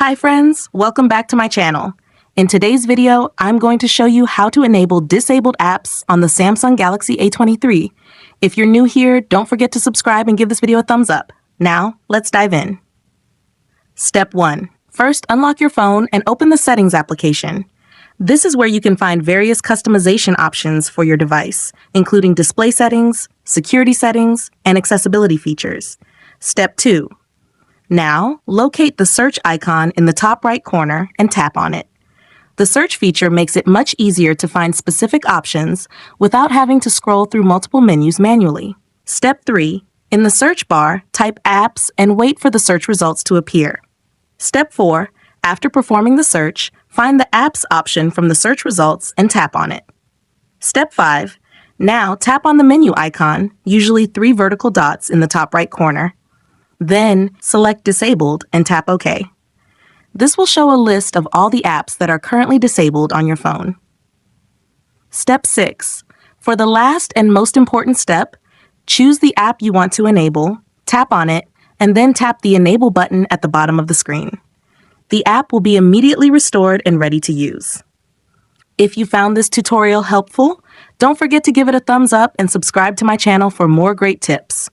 Hi friends, welcome back to my channel. In today's video, I'm going to show you how to enable disabled apps on the Samsung Galaxy A23. If you're new here, don't forget to subscribe and give this video a thumbs up. Now, let's dive in. Step 1. First, unlock your phone and open the Settings application. This is where you can find various customization options for your device, including display settings, security settings, and accessibility features. Step 2. Now, locate the search icon in the top right corner and tap on it. The search feature makes it much easier to find specific options without having to scroll through multiple menus manually. Step 3. In the search bar, type apps and wait for the search results to appear. Step 4. After performing the search, find the apps option from the search results and tap on it. Step 5. Now tap on the menu icon, usually 3 vertical dots in the top right corner. Then select Disabled and tap OK. This will show a list of all the apps that are currently disabled on your phone. Step 6. For the last and most important step, choose the app you want to enable, tap on it, and then tap the Enable button at the bottom of the screen. The app will be immediately restored and ready to use. If you found this tutorial helpful, don't forget to give it a thumbs up and subscribe to my channel for more great tips.